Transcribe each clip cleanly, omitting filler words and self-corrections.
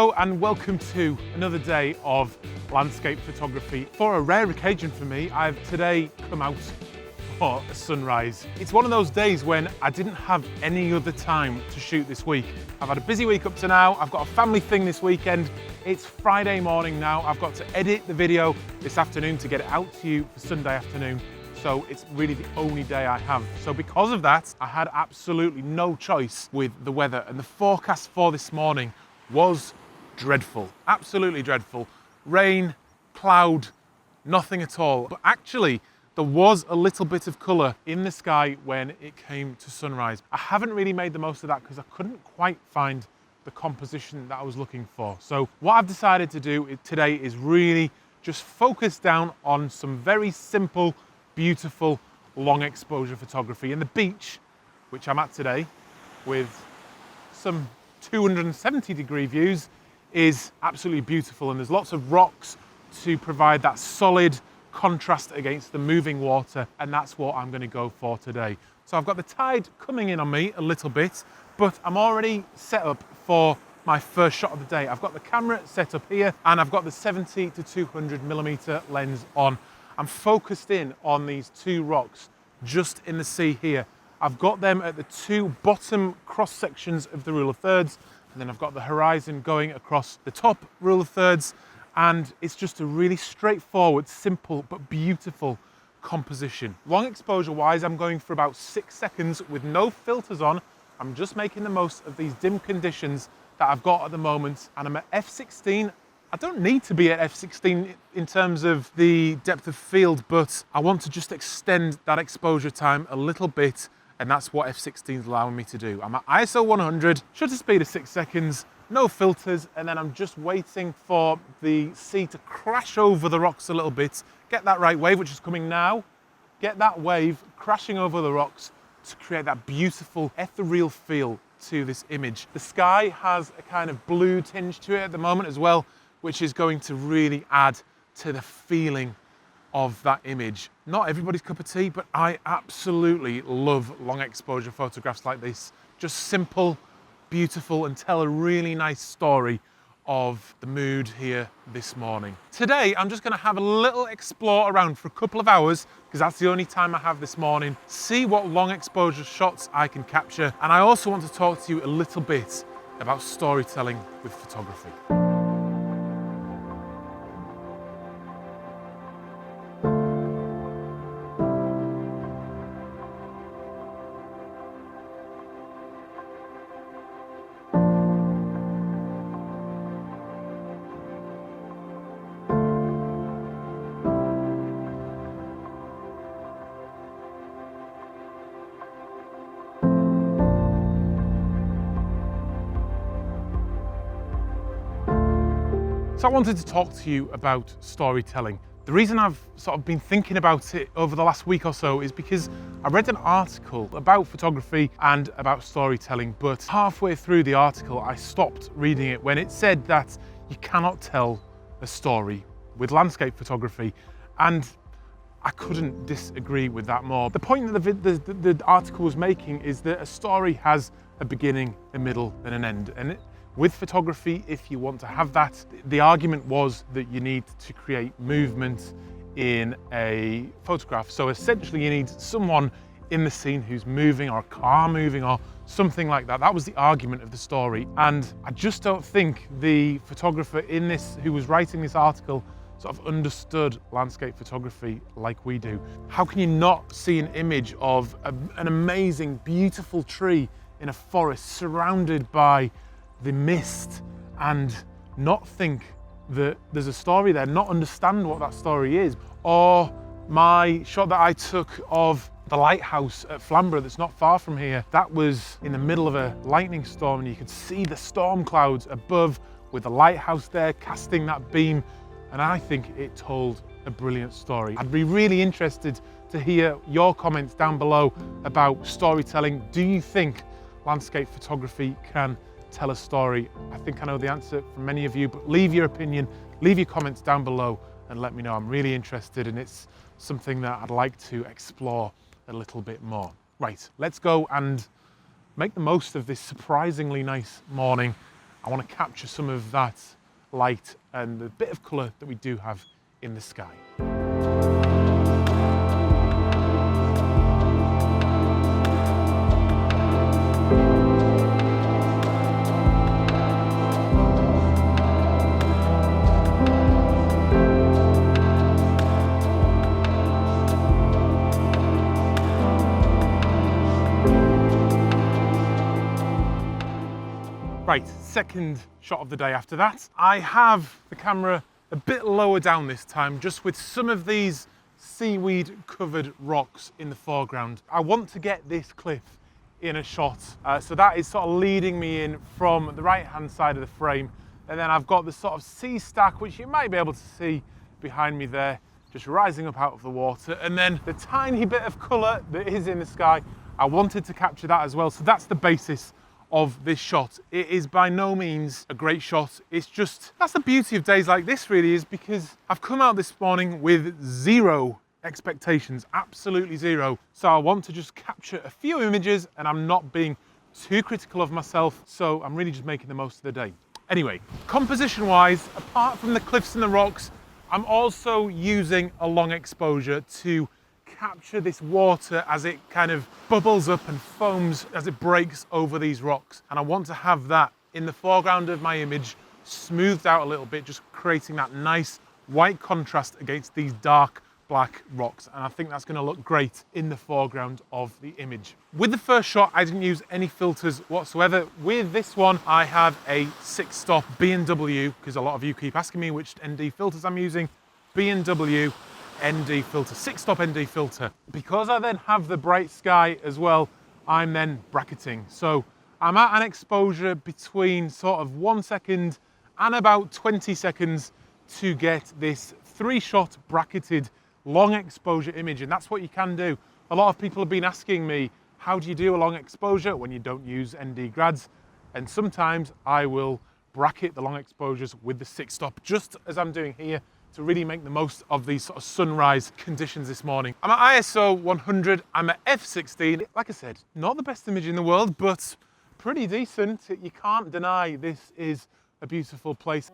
Hello and welcome to another day of landscape photography. For a rare occasion for me, I've today come out for a sunrise. It's one of those days when I didn't have any other time to shoot this week. I've had a busy week up to now, I've got a family thing this weekend. It's Friday morning now, I've got to edit the video this afternoon to get it out to you for Sunday afternoon. So it's really the only day I have. So because of that, I had absolutely no choice with the weather, and the forecast for this morning was dreadful, absolutely dreadful. Rain, cloud, nothing at all. But actually, there was a little bit of colour in the sky when it came to sunrise. I haven't really made the most of that because I couldn't quite find the composition that I was looking for. So what I've decided to do today is really just focus down on some very simple, beautiful, long exposure photography. And the beach, which I'm at today, with some 270-degree views, is absolutely beautiful, and there's lots of rocks to provide that solid contrast against the moving water, and that's what I'm going to go for today. So I've got the tide coming in on me a little bit, but I'm already set up for my first shot of the day. I've got the camera set up here, and I've got the 70 to 200mm lens on. I'm focused in on these two rocks just in the sea here. I've got them at the two bottom cross sections of the rule of thirds, and then I've got the horizon going across the top rule of thirds, and it's just a really straightforward, simple but beautiful composition. Long exposure wise, I'm going for about 6 seconds with no filters on. I'm just making the most of these dim conditions that I've got at the moment, and I'm at f16. I don't need to be at f16 in terms of the depth of field, but I want to just extend that exposure time a little bit, and that's what f16 is allowing me to do. I'm at ISO 100, shutter speed of 6 seconds, no filters, and then I'm just waiting for the sea to crash over the rocks a little bit, get that right wave, which is coming now, get that wave crashing over the rocks to create that beautiful ethereal feel to this image. The sky has a kind of blue tinge to it at the moment as well, which is going to really add to the feeling of that image. Not everybody's cup of tea, but I absolutely love long exposure photographs like this. Just simple, beautiful, and tell a really nice story of the mood here this morning. Today, I'm just gonna have a little explore around for a couple of hours, because that's the only time I have this morning, see what long exposure shots I can capture. And I also want to talk to you a little bit about storytelling with photography. So I wanted to talk to you about storytelling. The reason I've sort of been thinking about it over the last week or so is because I read an article about photography and about storytelling, but halfway through the article I stopped reading it when it said that you cannot tell a story with landscape photography, and I couldn't disagree with that more. The point that the article was making is that a story has a beginning, a middle, and an end. And with photography, if you want to have that, the argument was that you need to create movement in a photograph. So essentially you need someone in the scene who's moving, or a car moving, or something like that. That was the argument of the story. And I just don't think the photographer in this, who was writing this article, sort of understood landscape photography like we do. How can you not see an image of an amazing, beautiful tree in a forest surrounded by the mist and not think that there's a story there, not understand what that story is? Or my shot that I took of the lighthouse at Flamborough that's not far from here, that was in the middle of a lightning storm, and you could see the storm clouds above with the lighthouse there casting that beam, and I think it told a brilliant story. I'd be really interested to hear your comments down below about storytelling. Do you think landscape photography can tell a story? I think I know the answer from many of you, but leave your opinion, leave your comments down below and let me know. I'm really interested, and it's something that I'd like to explore a little bit more. Right, let's go and make the most of this surprisingly nice morning I want to capture some of that light and the bit of colour that we do have in the sky. Right, second shot of the day after that. I have the camera a bit lower down this time, just with some of these seaweed covered rocks in the foreground. I want to get this cliff in a shot, so that is sort of leading me in from the right hand side of the frame, and then I've got the sort of sea stack, which you might be able to see behind me there, just rising up out of the water, and then the tiny bit of colour that is in the sky. I wanted to capture that as well, so that's the basis of this shot. It is by no means a great shot. It's just, that's the beauty of days like this really, is because I've come out this morning with zero expectations, absolutely zero. So I want to just capture a few images, and I'm not being too critical of myself, so I'm really just making the most of the day. Anyway, composition wise, apart from the cliffs and the rocks, I'm also using a long exposure to capture this water as it kind of bubbles up and foams as it breaks over these rocks. And I want to have that in the foreground of my image, smoothed out a little bit, just creating that nice white contrast against these dark black rocks. And I think that's going to look great in the foreground of the image. With the first shot, I didn't use any filters whatsoever. With this one, I have a 6-stop B&W, because a lot of you keep asking me which ND filters I'm using. B&W ND filter, 6-stop ND filter. Because I then have the bright sky as well, I'm then bracketing. So I'm at an exposure between sort of 1 second and about 20 seconds to get this 3-shot bracketed long exposure image, and that's what you can do. A lot of people have been asking me, how do you do a long exposure when you don't use ND grads? And sometimes I will bracket the long exposures with the 6-stop, just as I'm doing here, to really make the most of these sort of sunrise conditions this morning. I'm at ISO 100, I'm at f16. Like I said, not the best image in the world, but pretty decent. You can't deny this is a beautiful place.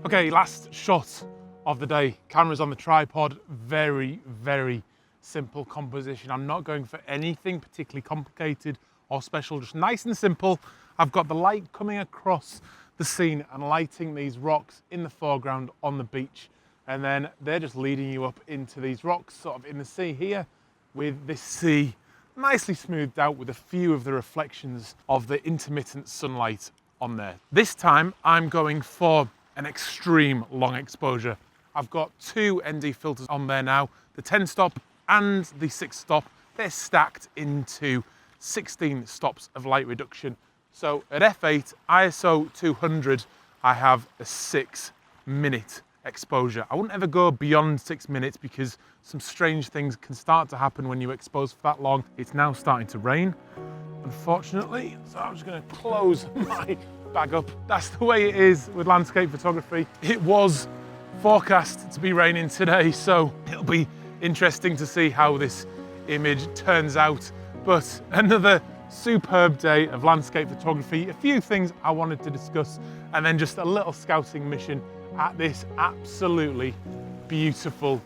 Okay, last shot of the day. Camera's on the tripod. Very, very simple composition. I'm not going for anything particularly complicated or special, just nice and simple. I've got the light coming across the scene and lighting these rocks in the foreground on the beach. And then they're just leading you up into these rocks, sort of in the sea here, with this sea nicely smoothed out with a few of the reflections of the intermittent sunlight on there. This time I'm going for an extreme long exposure. I've got 2 ND filters on there now, the 10-stop and the 6-stop. They're stacked into 16 stops of light reduction. So at f8, ISO 200, I have a 6-minute exposure. I wouldn't ever go beyond 6 minutes because some strange things can start to happen when you expose for that long. It's now starting to rain, unfortunately, so I'm just going to close my bag up. That's the way it is with landscape photography. It was forecast to be raining today, so it'll be interesting to see how this image turns out. But another superb day of landscape photography. A few things I wanted to discuss, and then just a little scouting mission at this absolutely beautiful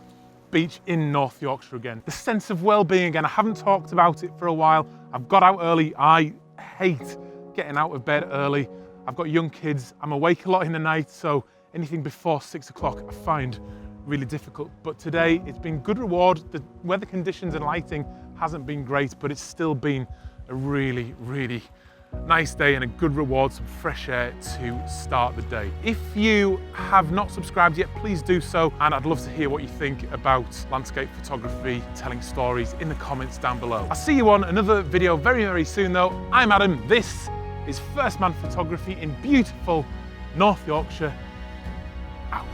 beach in North Yorkshire again. The sense of well-being again. I haven't talked about it for a while. I've got out early. I hate getting out of bed early. I've got young kids. I'm awake a lot in the night, so anything before 6 o'clock I find really difficult. But today it's been good reward. The weather conditions and lighting hasn't been great, but it's still been a really, really nice day and a good reward, some fresh air to start the day. If you have not subscribed yet, please do so, and I'd love to hear what you think about landscape photography, telling stories, in the comments down below. I'll see you on another video very, very soon though. I'm Adam, this is First Man Photography in beautiful North Yorkshire. Out.